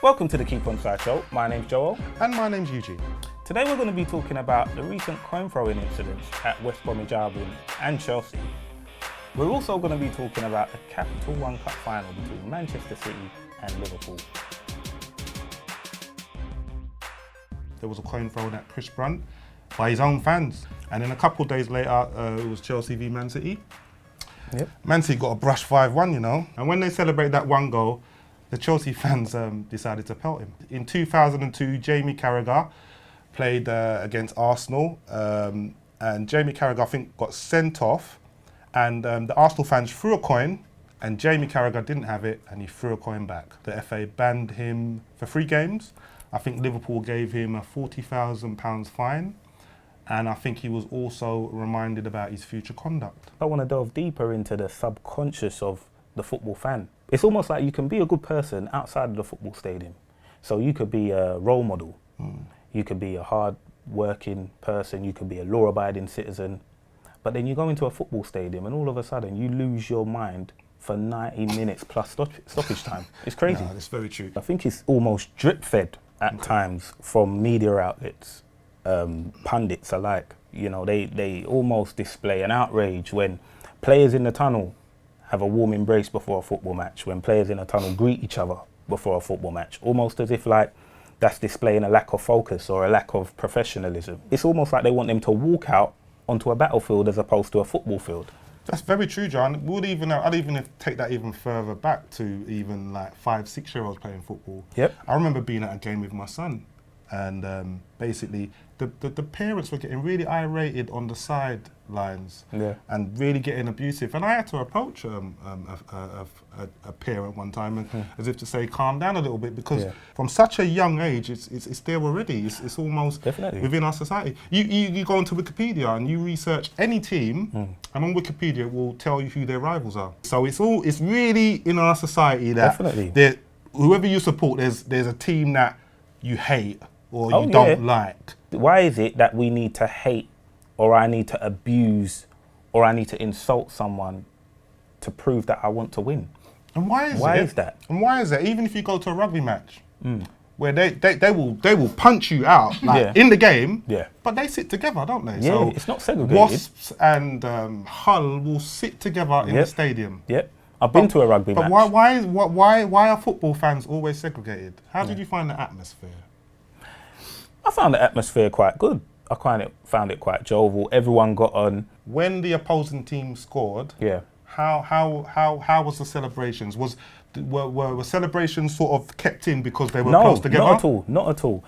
Welcome to the Onside Show. My name's Joel. And my name's Eugene. Today we're going to be talking about the recent coin throwing incidents at West Bromwich Albion and Chelsea. We're also going to be talking about the capital One Cup final between Manchester City and Liverpool. There was a coin thrown at Chris Brunt by his own fans. And then a couple of days later, it was Chelsea v Man City. Yep. Man City got a brush 5-1, you know. And when they celebrated that one goal, the Chelsea fans decided to pelt him. In 2002, Jamie Carragher played against Arsenal. And Jamie Carragher, I think, got sent off. And the Arsenal fans threw a coin, and Jamie Carragher didn't have it, and he threw a coin back. The FA banned him for 3 games. I think Liverpool gave him a £40,000 fine. And I think he was also reminded about his future conduct. I want to delve deeper into the subconscious of the football fan. It's almost like you can be a good person outside of the football stadium. So you could be a role model. You could be a hard-working person. You could be a law-abiding citizen. But then you go into a football stadium and all of a sudden you lose your mind for 90 minutes plus stoppage time. It's crazy. No, that's very true. I think it's almost drip-fed at times from media outlets, pundits alike. You know, they almost display an outrage when players in the tunnel have a warm embrace before a football match, when players in the tunnel greet each other before a football match, almost as if like that's displaying a lack of focus or a lack of professionalism. It's almost like they want them to walk out onto a battlefield as opposed to a football field. That's very true, John. I'd even take that even further back to even like 5-6-year-olds playing football. Yep. I remember being at a game with my son, and basically the parents were getting really irate on the sidelines, and really getting abusive. And I had to approach a parent one time, and as if to say, calm down a little bit, because from such a young age, it's there already. It's almost within our society. You go onto Wikipedia and you research any team, and on Wikipedia it will tell you who their rivals are. So it's really in our society that whoever you support, there's a team that you hate or you don't like. Why is it that we need to hate, or I need to abuse, or I need to insult someone to prove that I want to win? And why is that? And why is that? Even if you go to a rugby match, where they will punch you out in the game, but they sit together, don't they? Yeah, so it's not segregated. Wasps and Hull will sit together in the stadium. Yep. I've been to a rugby match. But why are football fans always segregated? How did you find the atmosphere? I found the atmosphere quite good. I found it quite jovial. Everyone got on. When the opposing team scored, how was the celebrations? Were celebrations sort of kept in because they were close together? No, not at all.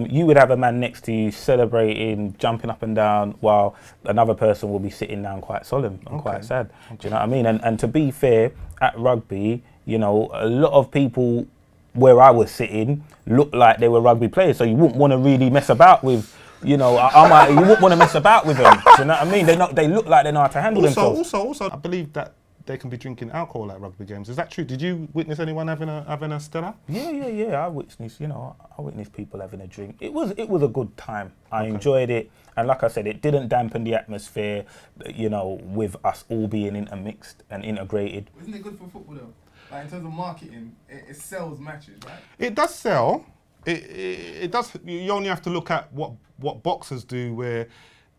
You would have a man next to you celebrating, jumping up and down, while another person will be sitting down quite solemn and quite sad. Do you know what I mean? And to be fair, at rugby, you know, a lot of people where I was sitting looked like they were rugby players, so you wouldn't want to really mess about with, you know, you wouldn't want to mess about with them. Do you know what I mean? They look like they know how to handle themselves. Also, I believe that they can be drinking alcohol at rugby games. Is that true? Did you witness anyone having a Stella? Yeah. I witnessed people having a drink. It was a good time. I enjoyed it, and like I said, it didn't dampen the atmosphere, you know, with us all being intermixed and integrated. Isn't it good for football though? Like in terms of marketing, it sells matches, right? It does sell. It does. You only have to look at what boxers do, where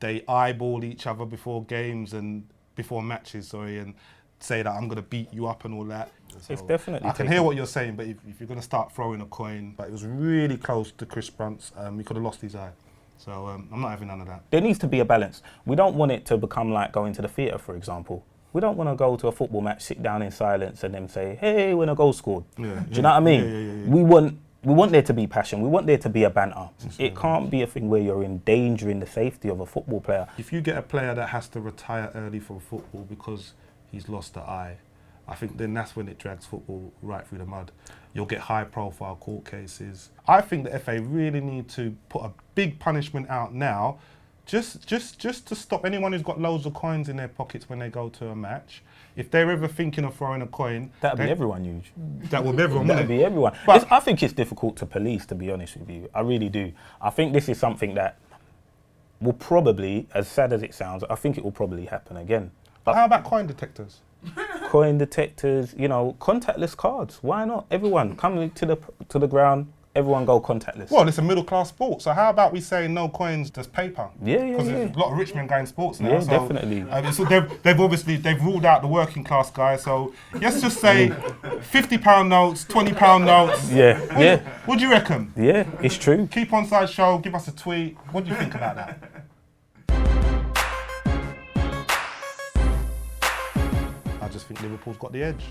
they eyeball each other before games and before matches, and say that I'm going to beat you up and all that. So it's definitely. I can hear what you're saying, but if you're going to start throwing a coin, but it was really close to Chris Brunt's, he could have lost his eye. So I'm not having none of that. There needs to be a balance. We don't want it to become like going to the theatre, for example. We don't want to go to a football match, sit down in silence, and then say, "Hey, when a goal scored." Do you know what I mean? We want there to be passion. We want there to be a banter. It can't be a thing where you're endangering the safety of a football player. If you get a player that has to retire early from football because he's lost the eye, I think then that's when it drags football right through the mud. You'll get high-profile court cases. I think the FA really need to put a big punishment out now, just to stop anyone who's got loads of coins in their pockets when they go to a match. If they're ever thinking of throwing a coin, that'd be everyone, Huge. That would be everyone. That'd be everyone. But I think it's difficult to police, to be honest with you. I really do. I think this is something that will probably, as sad as it sounds, I think it will probably happen again. But how about coin detectors? coin detectors, you know, contactless cards. Why not? Everyone come to the ground. Everyone go contactless. Well, it's a middle class sport, so how about we say no coins, just paper? Yeah. Because there's a lot of rich men going sports now. Yeah, so, definitely. So they've ruled out the working class guys. So let's just say £50 notes, £20 notes. Yeah. What do you reckon? Yeah, it's true. Keep Onside Show. Give us a tweet. What do you think about that? I just think Liverpool's got the edge.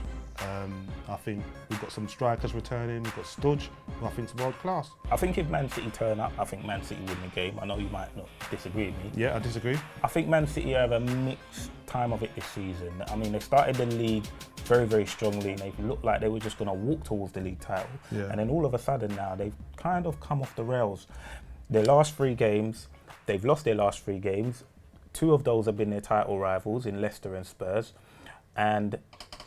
I think we've got some strikers returning. We've got Studge, who I think's world class. I think if Man City turn up, I think Man City win the game. I know you might not disagree with me. Yeah, I disagree. I think Man City have a mixed time of it this season. I mean, they started the league very, very strongly, and they looked like they were just going to walk towards the league title. Yeah. And then all of a sudden now, they've kind of come off the rails. Their last 3 games, they've lost their last 3 games. 2 of those have been their title rivals in Leicester and Spurs. And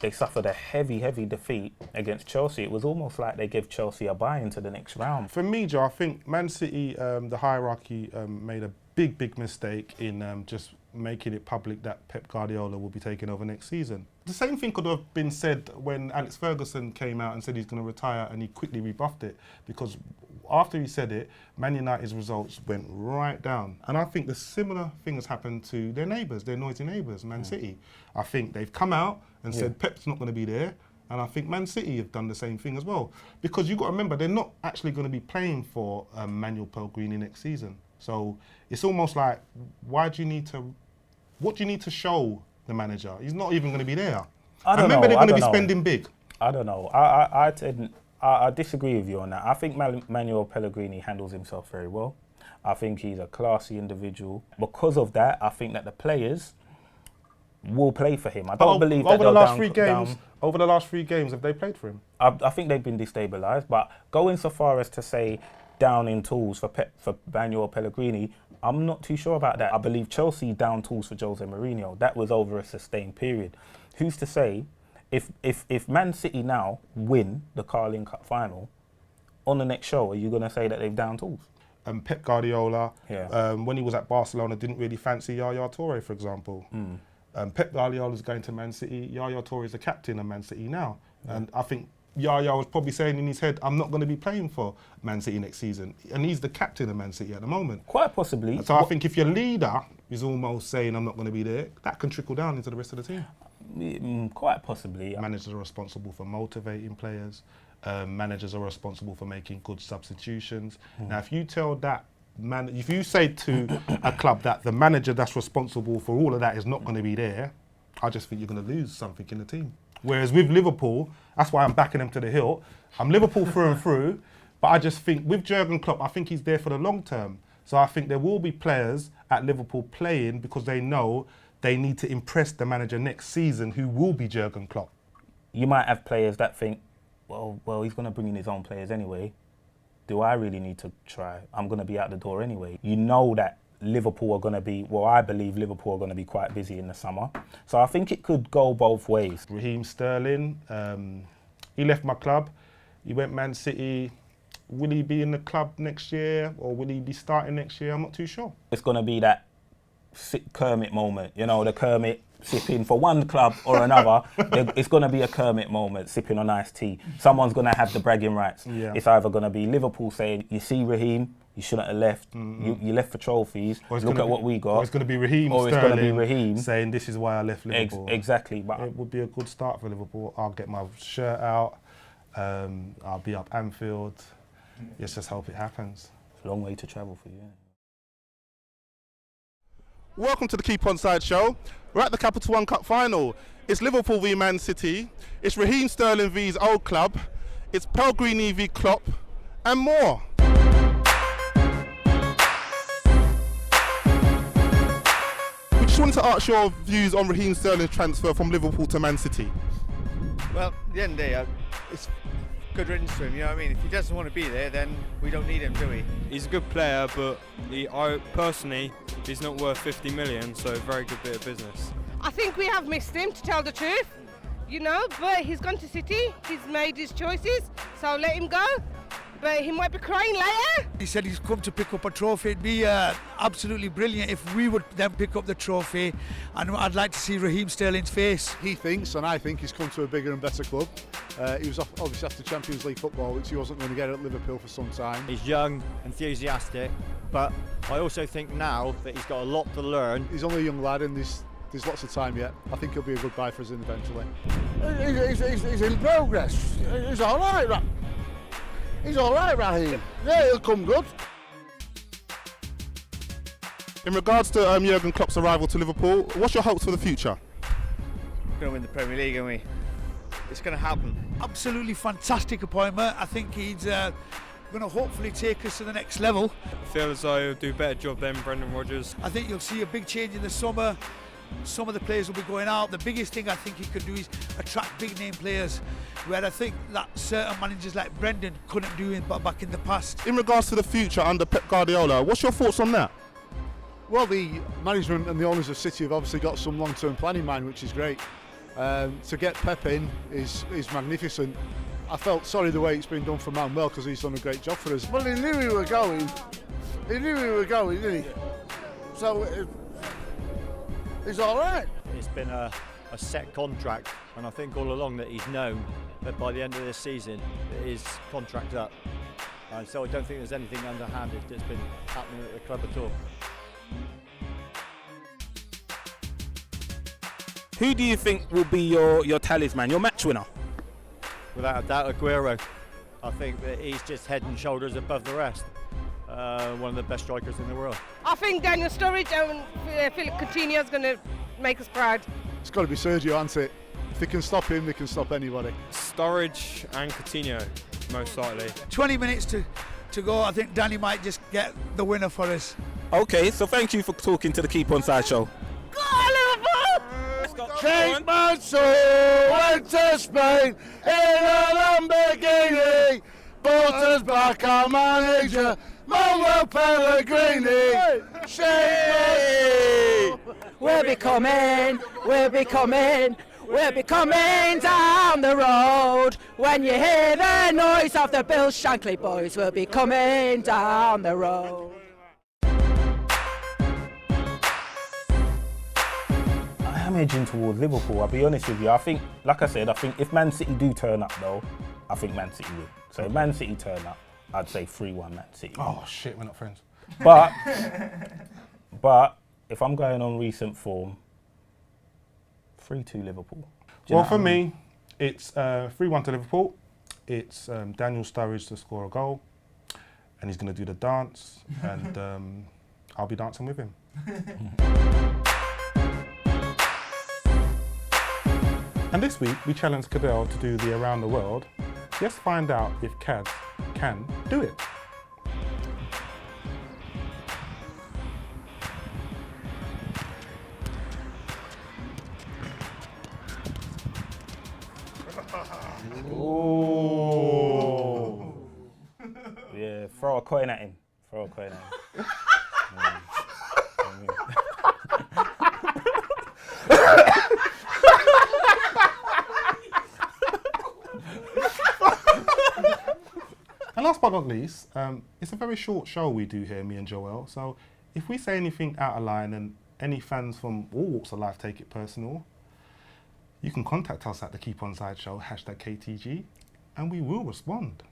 they suffered a heavy, heavy defeat against Chelsea. It was almost like they gave Chelsea a bye into the next round. For me, Joe, I think Man City, the hierarchy, made a big mistake in just making it public that Pep Guardiola will be taking over next season. The same thing could have been said when Alex Ferguson came out and said he's going to retire, and he quickly rebuffed it, because after he said it, Man United's results went right down. And I think the similar thing has happened to their neighbours, their noisy neighbours, Man City. I think they've come out and said Pep's not going to be there, and I think Man City have done the same thing as well. Because you've got to remember, they're not actually going to be playing for Manuel Pellegrini next season. So it's almost like, what do you need to show the manager? He's not even going to be there. I remember they're going to be spending big. I don't know. I disagree with you on that. I think Manuel Pellegrini handles himself very well. I think he's a classy individual. Because of that, I think that the players will play for him. I don't believe that over the last 3 games. Over the last 3 games, have they played for him? I think they've been destabilised. But going so far as to say down in tools for Manuel Pellegrini, I'm not too sure about that. I believe Chelsea down tools for Jose Mourinho. That was over a sustained period. Who's to say if Man City now win the Carling Cup final, on the next show, are you going to say that they've down tools? Pep Guardiola, when he was at Barcelona, didn't really fancy Yaya Toure, for example. Pep Guardiola's going to Man City. Yaya Toure is the captain of Man City now. And I think Yaya was probably saying in his head, I'm not going to be playing for Man City next season. And he's the captain of Man City at the moment. Quite possibly. So I think if your leader is almost saying, I'm not going to be there, that can trickle down into the rest of the team. Quite possibly. Managers are responsible for motivating players. Managers are responsible for making good substitutions. Now, if you tell that if you say to a club that the manager that's responsible for all of that is not going to be there, I just think you're going to lose something in the team. Whereas with Liverpool, that's why I'm backing them to the hilt. I'm Liverpool through and through, but I just think with Jurgen Klopp, I think he's there for the long term. So I think there will be players at Liverpool playing because they know they need to impress the manager next season, who will be Jurgen Klopp. You might have players that think, well, he's going to bring in his own players anyway. Do I really need to try? I'm going to be out the door anyway. You know that Liverpool are going to be, I believe Liverpool are going to be quite busy in the summer. So I think it could go both ways. Raheem Sterling, he left my club. He went Man City. Will he be in the club next year, or will he be starting next year? I'm not too sure. It's going to be that Kermit moment, you know, the Kermit sipping for one club or another. It's going to be a Kermit moment, sipping on iced tea. Someone's going to have the bragging rights. Yeah. It's either going to be Liverpool saying, you see Raheem, you shouldn't have left. You left for trophies. Look at what we got. Or it's going to be Raheem Sterling saying, this is why I left Liverpool. Exactly. But it would be a good start for Liverpool. I'll get my shirt out. I'll be up Anfield. Let's just hope it happens. It's a long way to travel for you. Welcome to the Keep Onside Show. We're at the Capital One Cup final. It's Liverpool v Man City. It's Raheem Sterling v his old club. It's Pellegrini v Klopp, and more. We just wanted to ask your views on Raheem Sterling's transfer from Liverpool to Man City. Well, at the end of the day, it's good riddance to him, you know what I mean? If he doesn't want to be there, then we don't need him, do we? He's a good player, but personally, he's not worth 50 million, so a very good bit of business. I think we have missed him, to tell the truth, you know, but he's gone to City, he's made his choices, so let him go. but he might be crying later. He said he's come to pick up a trophy. It'd be absolutely brilliant if we would then pick up the trophy, and I'd like to see Raheem Sterling's face. He thinks, and I think, he's come to a bigger and better club. He was obviously after Champions League football, which he wasn't going to get at Liverpool for some time. He's young, enthusiastic, but I also think now that he's got a lot to learn. He's only a young lad and there's lots of time yet. I think he'll be a good buy for us eventually. He's in progress. He's all right, He's all right, Raheem. Yeah, he'll come good. In regards to Jurgen Klopp's arrival to Liverpool, what's your hopes for the future? We're going to win the Premier League, aren't we? It's going to happen. Absolutely fantastic appointment. I think he's going to hopefully take us to the next level. I feel as though he'll do a better job than Brendan Rodgers. I think you'll see a big change in the summer. Some of the players will be going out. The biggest thing I think he could do is attract big name players, where I think that certain managers like Brendan couldn't do it back in the past. In regards to the future under Pep Guardiola, what's your thoughts on that? Well, the management and the owners of City have obviously got some long-term plan in mind, which is great. To get Pep in is magnificent. I felt sorry the way it's been done for Manuel because he's done a great job for us. Well, he knew we were going. He knew we were going, didn't he? So he's all right. It's been a set contract, and I think all along that he's known that by the end of this season his contract's up. And so I don't think there's anything underhanded that's been happening at the club at all. Who do you think will be your talisman, your match winner? Without a doubt, Aguero. I think that he's just head and shoulders above the rest. One of the best strikers in the world. I think Daniel Sturridge and Philip Coutinho is going to make us proud. It's got to be Sergio, hasn't it? If they can stop him, they can stop anybody. Sturridge and Coutinho, most likely. 20 minutes to go. I think Danny might just get the winner for us. Okay, so thank you for talking to the Keep Onside Show. Go on, Liverpool! Take my soul went to Spain in a Lamborghini. Brought us back our manager, Manuel Pellegrini. Shake We'll be coming down the road. When you hear the noise of the Bill Shankly boys, we'll be coming down the road. I'm edging towards Liverpool, I'll be honest with you. I think, like I said, I think if Man City do turn up though, I think Man City win. So if Man City turn up, I'd say 3-1 Man City. Oh shit, we're not friends. But if I'm going on recent form, 3-2 Liverpool. Well, for me, it's 3-1 to Liverpool. It's Daniel Sturridge to score a goal, and he's going to do the dance, and I'll be dancing with him. And this week, we challenged Kadell to do the Around the World. Let's find out if KADS can do it. Ooh. Yeah, throw a coin at him. Throw a coin at him. And last but not least, it's a very short show we do here, me and Joel. So if we say anything out of line and any fans from all walks of life take it personal, you can contact us at the Keep Onside Show, #KTG, and we will respond.